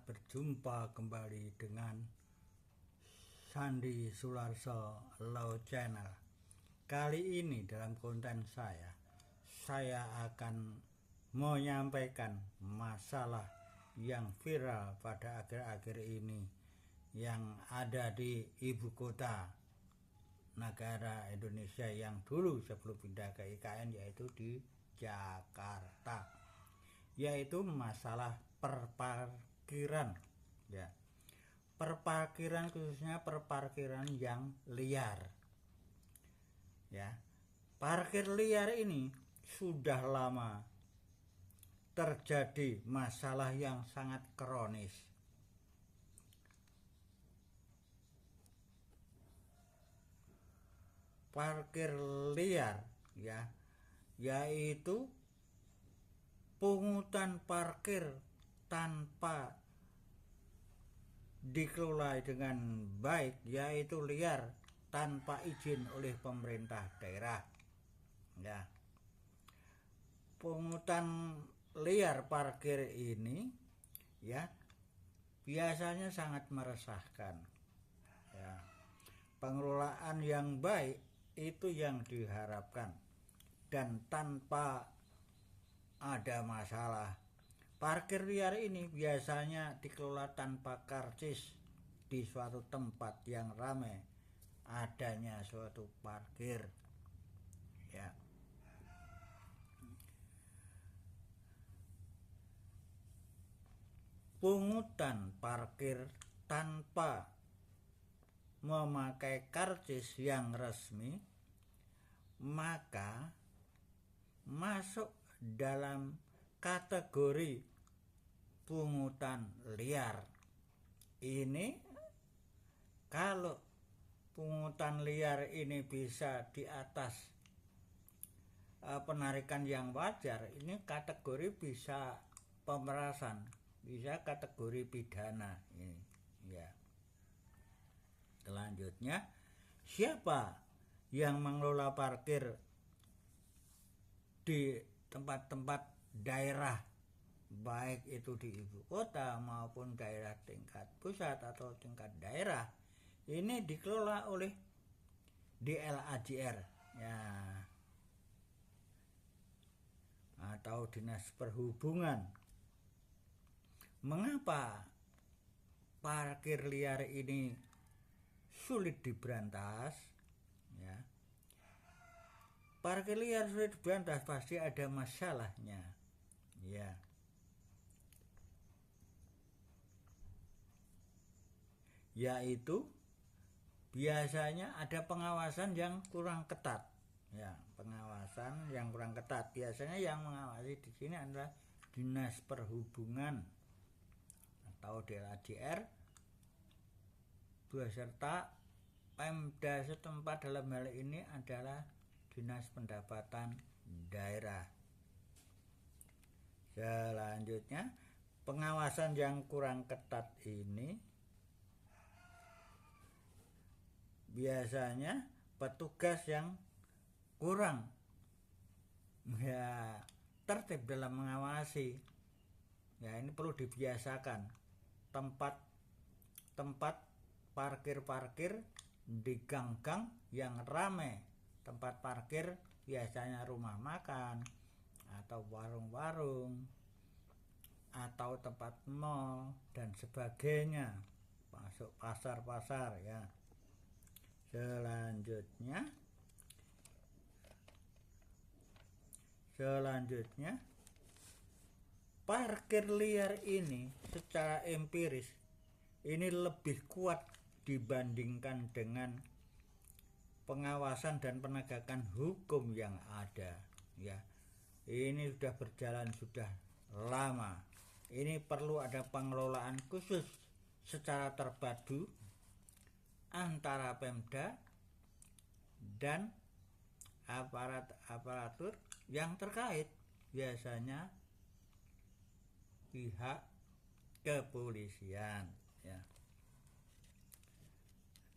berjumpa kembali dengan Sandi Sularso Low Channel. Kali ini dalam konten saya akan menyampaikan masalah yang viral pada akhir-akhir ini yang ada di ibu kota negara Indonesia yang dulu sebelum pindah ke IKN, yaitu di Jakarta, yaitu masalah perparkiran, ya. Perparkiran, khususnya perparkiran yang liar, ya. Parkir liar ini sudah lama terjadi masalah yang sangat kronis. Parkir liar, ya, yaitu pungutan parkir tanpa dikelola dengan baik, yaitu liar tanpa izin oleh pemerintah daerah, ya. Pungutan liar parkir ini, ya, biasanya sangat meresahkan, ya. Pengelolaan yang baik itu yang diharapkan, dan tanpa ada masalah. Parkir liar ini biasanya dikelola tanpa karcis di suatu tempat yang ramai adanya suatu parkir, ya. Pungutan parkir tanpa memakai karcis yang resmi maka masuk dalam kategori pungutan liar. Ini kalau pungutan liar ini bisa di atas penarikan yang wajar, ini kategori bisa pemerasan, bisa kategori pidana ini, ya. Selanjutnya, siapa yang mengelola parkir di tempat-tempat daerah, baik itu di ibu kota maupun daerah tingkat pusat atau tingkat daerah? Ini dikelola oleh DLAJR, ya, atau Dinas Perhubungan. Mengapa parkir liar ini sulit diberantas, ya? Parkir liar sulit diberantas pasti ada masalahnya, ya. Yaitu biasanya ada pengawasan yang kurang ketat, ya. Pengawasan yang kurang ketat, biasanya yang mengawasi di sini adalah Dinas Perhubungan atau DLAJR beserta Pemda setempat. Dalam hal ini adalah Dinas Pendapatan Daerah. Selanjutnya, pengawasan yang kurang ketat ini biasanya petugas yang kurang, ya, tertib dalam mengawasi. Ya, ini perlu dibiasakan. Tempat parkir di gang-gang yang ramai, tempat parkir biasanya rumah makan atau warung-warung atau tempat mall dan sebagainya, masuk pasar-pasar, ya. Selanjutnya, parkir liar ini secara empiris ini lebih kuat dibandingkan dengan pengawasan dan penegakan hukum yang ada, ya. Ini sudah berjalan sudah lama. Ini perlu ada pengelolaan khusus secara terpadu antara Pemda dan aparatur yang terkait, biasanya pihak kepolisian, ya.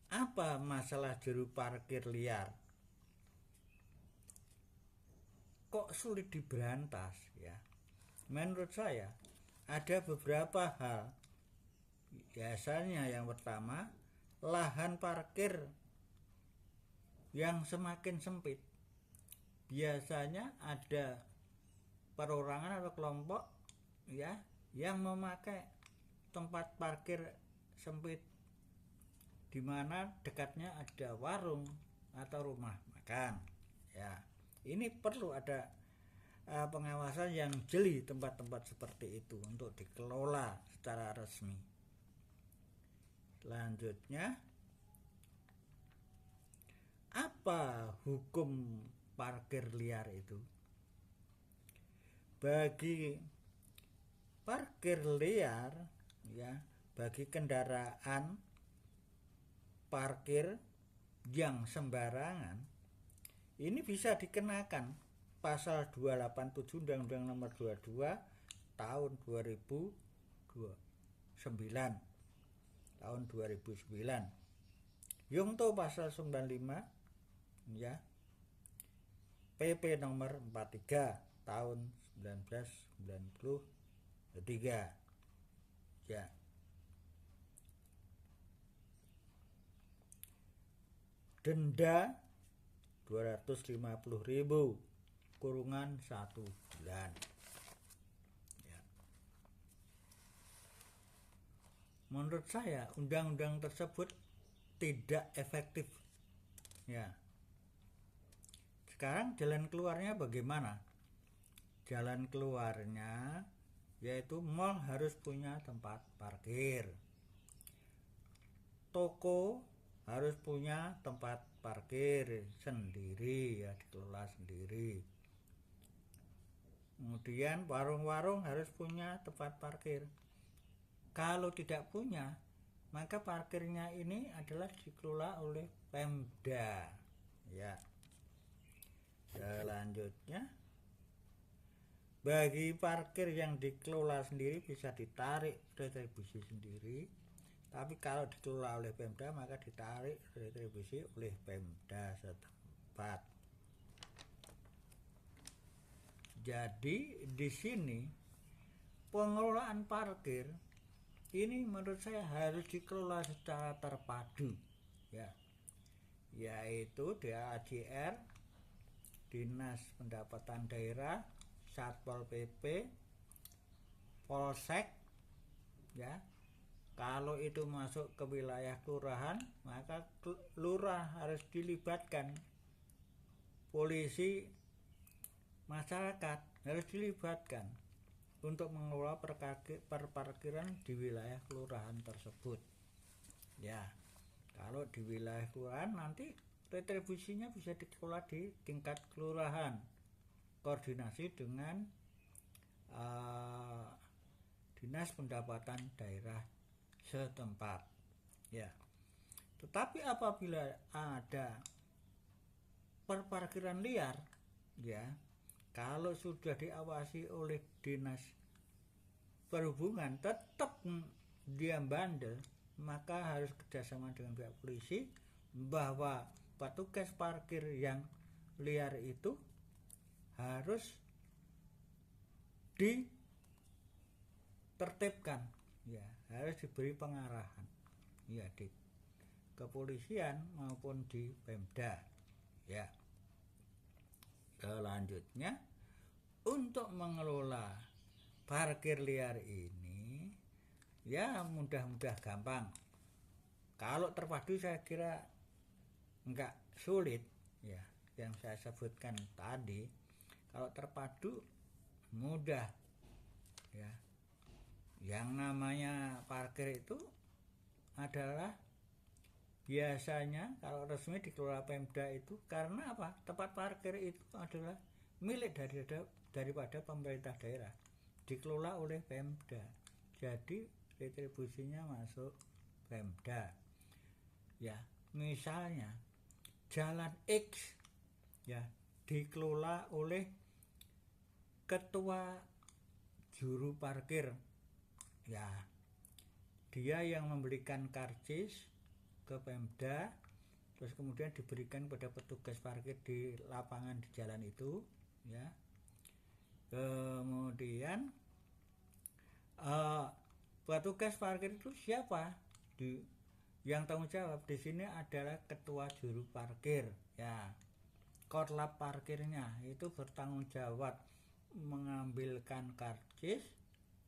Apa masalah juru parkir liar? Kok sulit diberantas, ya? Menurut saya ada beberapa hal Biasanya yang pertama, lahan parkir yang semakin sempit. Biasanya ada perorangan atau kelompok ya yang memakai tempat parkir sempit di mana dekatnya ada warung atau rumah makan. Ya, ini perlu ada pengawasan yang jeli tempat-tempat seperti itu untuk dikelola secara resmi. Selanjutnya, apa hukum parkir liar itu? Bagi parkir liar ya, bagi kendaraan parkir yang sembarangan ini bisa dikenakan pasal 287 Undang-Undang Nomor 22 tahun 2009 Yungto pasal 95 ya, PP nomor 43 tahun 1993 ya. Denda 250.000, kurungan 1 bulan ya. Menurut saya undang-undang tersebut tidak efektif ya. Sekarang jalan keluarnya bagaimana? Jalan keluarnya yaitu mall harus punya tempat parkir, toko harus punya tempat parkir sendiri ya, dikelola sendiri. Kemudian warung-warung harus punya tempat parkir. Kalau tidak punya, maka parkirnya ini adalah dikelola oleh Pemda ya. Selanjutnya, bagi parkir yang dikelola sendiri bisa ditarik retribusi sendiri. Tapi kalau dikelola oleh Pemda maka ditarik retribusi oleh Pemda setempat. Jadi di sini pengelolaan parkir ini menurut saya harus dikelola secara terpadu ya, yaitu DAJR, Dinas Pendapatan Daerah, Satpol PP, Polsek ya. Kalau itu masuk ke wilayah kelurahan, maka lurah harus dilibatkan. Polisi, masyarakat harus dilibatkan untuk mengelola perparkiran di wilayah kelurahan tersebut. Ya, kalau di wilayah kelurahan nanti retribusinya bisa dikelola di tingkat kelurahan, koordinasi dengan Dinas Pendapatan Daerah setempat ya. Tetapi apabila ada perparkiran liar ya, kalau sudah diawasi oleh Dinas Perhubungan tetap dia bandel, maka harus kerjasama dengan pihak polisi bahwa petugas parkir yang liar itu harus ditertibkan ya, harus diberi pengarahan ya di kepolisian maupun di Pemda ya. Selanjutnya, untuk mengelola parkir liar ini ya mudah-mudah gampang. Kalau terpadu saya kira enggak sulit ya, yang saya sebutkan tadi. Kalau terpadu mudah ya. Yang namanya parkir itu adalah biasanya kalau resmi dikelola Pemda itu karena apa? Tempat parkir itu adalah milik daripada pemerintah daerah, dikelola oleh Pemda. Jadi retribusinya masuk Pemda. Ya, misalnya Jalan X ya dikelola oleh ketua juru parkir. Ya, dia yang memberikan karcis ke Pemda, terus kemudian diberikan pada petugas parkir di lapangan di jalan itu ya. Kemudian petugas parkir itu siapa? Yang tanggung jawab di sini adalah ketua juru parkir, ya. Korlap parkirnya itu bertanggung jawab mengambilkan karcis,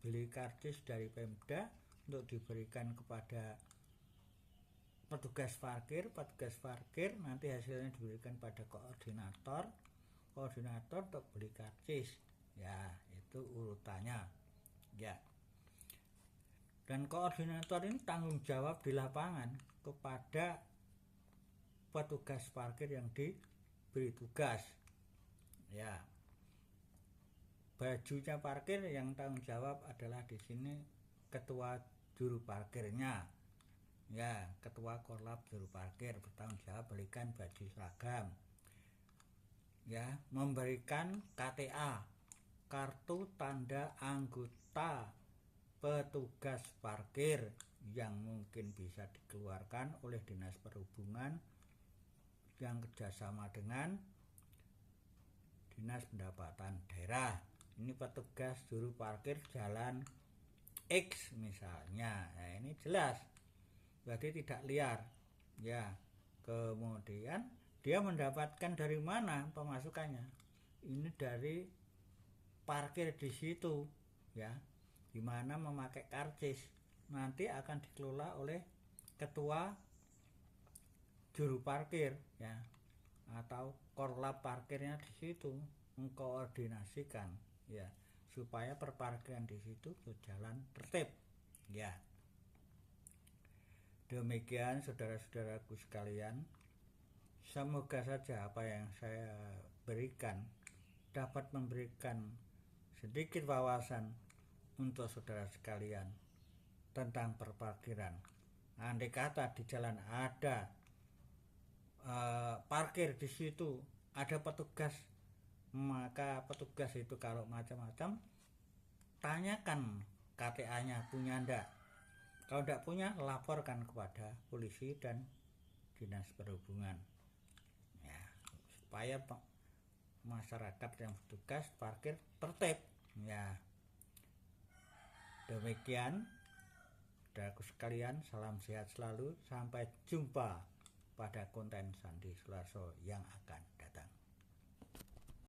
beli karcis dari Pemda untuk diberikan kepada petugas parkir nanti hasilnya diberikan pada koordinator untuk beli karcis, ya. Itu urutannya, ya. Dan koordinator ini tanggung jawab di lapangan kepada petugas parkir yang diberi tugas, ya. Bajunya parkir yang tanggung jawab adalah di sini ketua juru parkirnya, ya. Ketua korlap juru parkir bertanggung jawab berikan baju seragam, ya. Memberikan KTA, kartu tanda anggota petugas parkir, yang mungkin bisa dikeluarkan oleh Dinas Perhubungan yang kerjasama dengan Dinas Pendapatan Daerah. Ini petugas juru parkir jalan X misalnya, nah ini jelas berarti tidak liar, ya. Kemudian dia mendapatkan dari mana pemasukannya? Ini dari parkir di situ, ya, dimana memakai karcis nanti akan dikelola oleh ketua juru parkir, ya, atau korlap parkirnya di situ mengkoordinasikan, ya, supaya perparkiran di situ berjalan tertib, ya. Demikian saudara-saudaraku sekalian, semoga saja apa yang saya berikan dapat memberikan sedikit wawasan untuk saudara sekalian tentang perparkiran. Andai kata di jalan ada parkir di situ, ada petugas, maka petugas itu kalau macam-macam tanyakan KTA-nya punya ndak. Kalau tidak punya, laporkan kepada polisi dan Dinas Perhubungan, ya, supaya masyarakat yang bertugas parkir tertib, ya. Demikian saudaraku sekalian, salam sehat selalu, sampai jumpa pada konten Sandi Sularso yang akan